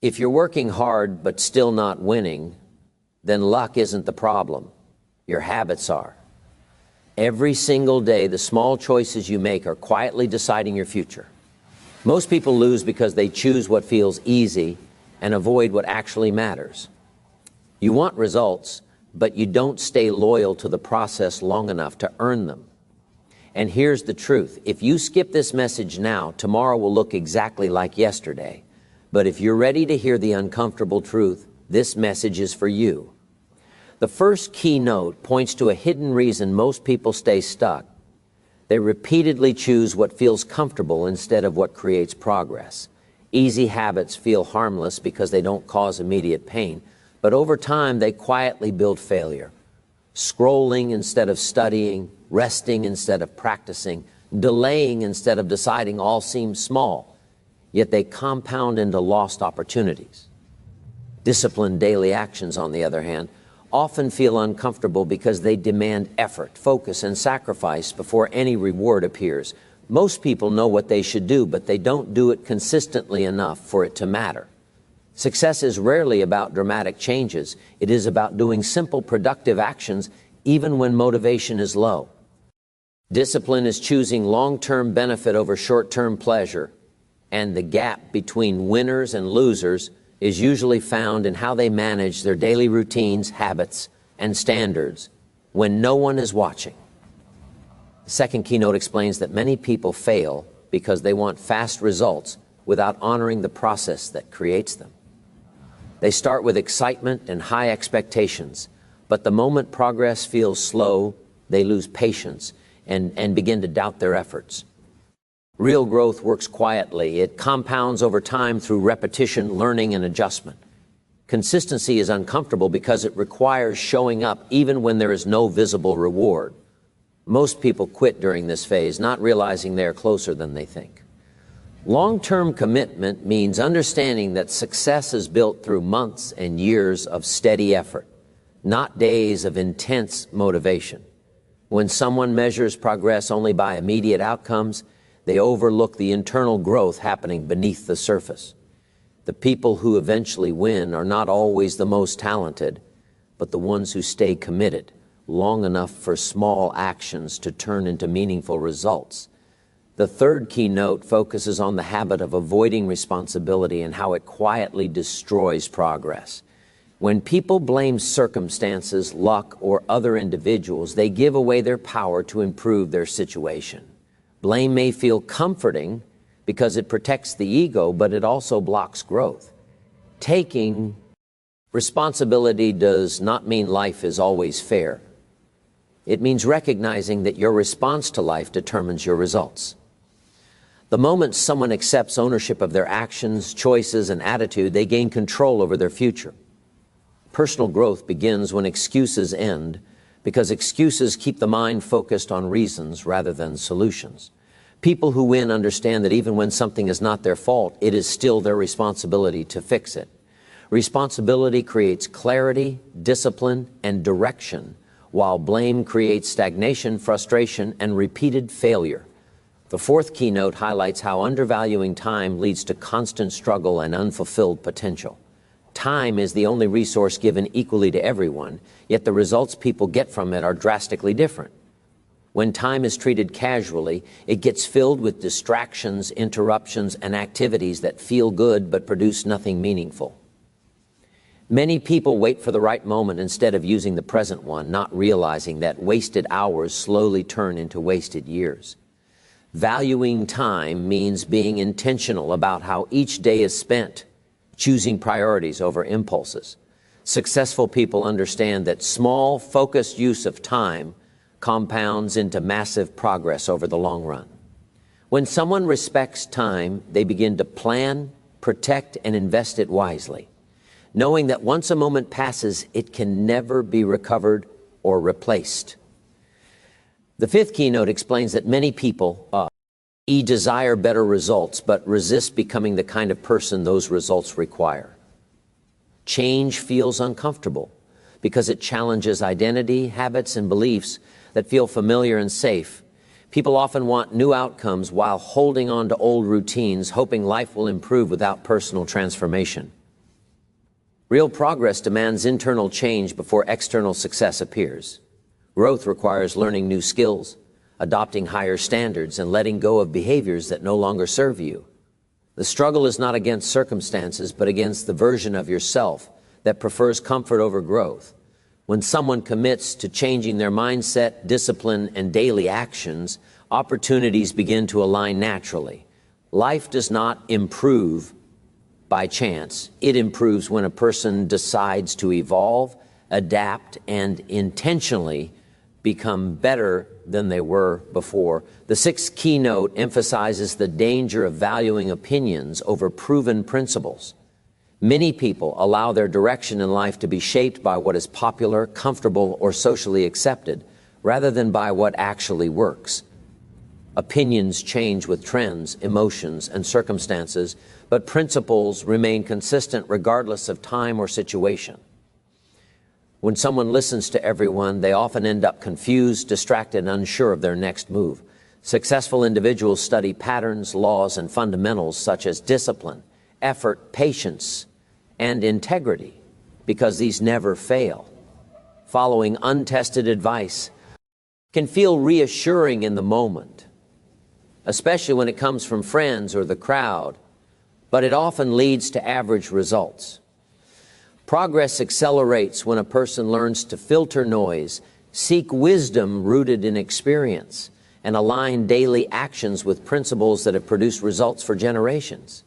If you're working hard but still not winning, then luck isn't the problem. Your habits are. Every single day, the small choices you make are quietly deciding your future. Most people lose because they choose what feels easy and avoid what actually matters. You want results, but you don't stay loyal to the process long enough to earn them. And here's the truth. If you skip this message now, tomorrow will look exactly like yesterday. But if you're ready to hear the uncomfortable truth, this message is for you. The first keynote points to a hidden reason most people stay stuck. They repeatedly choose what feels comfortable instead of what creates progress. Easy habits feel harmless because they don't cause immediate pain, but over time they quietly build failure. Scrolling instead of studying, resting instead of practicing, delaying instead of deciding all seem small, yet they compound into lost opportunities. Disciplined daily actions, on the other hand, often feel uncomfortable because they demand effort, focus, and sacrifice before any reward appears. Most people know what they should do, but they don't do it consistently enough for it to matter. Success is rarely about dramatic changes. It is about doing simple, productive actions even when motivation is low. Discipline is choosing long-term benefit over short-term pleasure, and the gap between winners and losers is usually found in how they manage their daily routines, habits, and standards when no one is watching. The second keynote explains that many people fail because they want fast results without honoring the process that creates them. They start with excitement and high expectations, but the moment progress feels slow, they lose patience and begin to doubt their efforts. Real growth works quietly. It compounds over time through repetition, learning, and adjustment. Consistency is uncomfortable because it requires showing up even when there is no visible reward. Most people quit during this phase, not realizing they are closer than they think. Long-term commitment means understanding that success is built through months and years of steady effort, not days of intense motivation. When someone measures progress only by immediate outcomes, they overlook the internal growth happening beneath the surface. The people who eventually win are not always the most talented, but the ones who stay committed long enough for small actions to turn into meaningful results. The third keynote focuses on the habit of avoiding responsibility and how it quietly destroys progress. When people blame circumstances, luck, or other individuals, they give away their power to improve their situation. Blame may feel comforting because it protects the ego, but it also blocks growth. Taking responsibility does not mean life is always fair. It means recognizing that your response to life determines your results. The moment someone accepts ownership of their actions, choices, and attitude, they gain control over their future. Personal growth begins when excuses end, because excuses keep the mind focused on reasons rather than solutions. People who win understand that even when something is not their fault, it is still their responsibility to fix it. Responsibility creates clarity, discipline, and direction, while blame creates stagnation, frustration, and repeated failure. The fourth keynote highlights how undervaluing time leads to constant struggle and unfulfilled potential. Time is the only resource given equally to everyone, yet the results people get from it are drastically different. When time is treated casually, it gets filled with distractions, interruptions, and activities that feel good but produce nothing meaningful. Many people wait for the right moment instead of using the present one, not realizing that wasted hours slowly turn into wasted years. Valuing time means being intentional about how each day is spent, choosing priorities over impulses. Successful people understand that small, focused use of time compounds into massive progress over the long run. When someone respects time, they begin to plan, protect, and invest it wisely, knowing that once a moment passes, it can never be recovered or replaced. The fifth keynote explains that many people desire better results, but resist becoming the kind of person those results require. Change feels uncomfortable because it challenges identity, habits, and beliefs that feel familiar and safe. People often want new outcomes while holding on to old routines, hoping life will improve without personal transformation. Real progress demands internal change before external success appears. Growth requires learning new skills, adopting higher standards, and letting go of behaviors that no longer serve you. The struggle is not against circumstances, but against the version of yourself that prefers comfort over growth. When someone commits to changing their mindset, discipline, and daily actions, opportunities begin to align naturally. Life does not improve by chance. It improves when a person decides to evolve, adapt, and intentionally become better than they were before. The sixth keynote emphasizes the danger of valuing opinions over proven principles. Many people allow their direction in life to be shaped by what is popular, comfortable, or socially accepted, rather than by what actually works. Opinions change with trends, emotions, and circumstances, but principles remain consistent regardless of time or situation. When someone listens to everyone, they often end up confused, distracted, and unsure of their next move. Successful individuals study patterns, laws, and fundamentals such as discipline, effort, patience, and integrity, because these never fail. Following untested advice can feel reassuring in the moment, especially when it comes from friends or the crowd, but it often leads to average results. Progress accelerates when a person learns to filter noise, seek wisdom rooted in experience, and align daily actions with principles that have produced results for generations.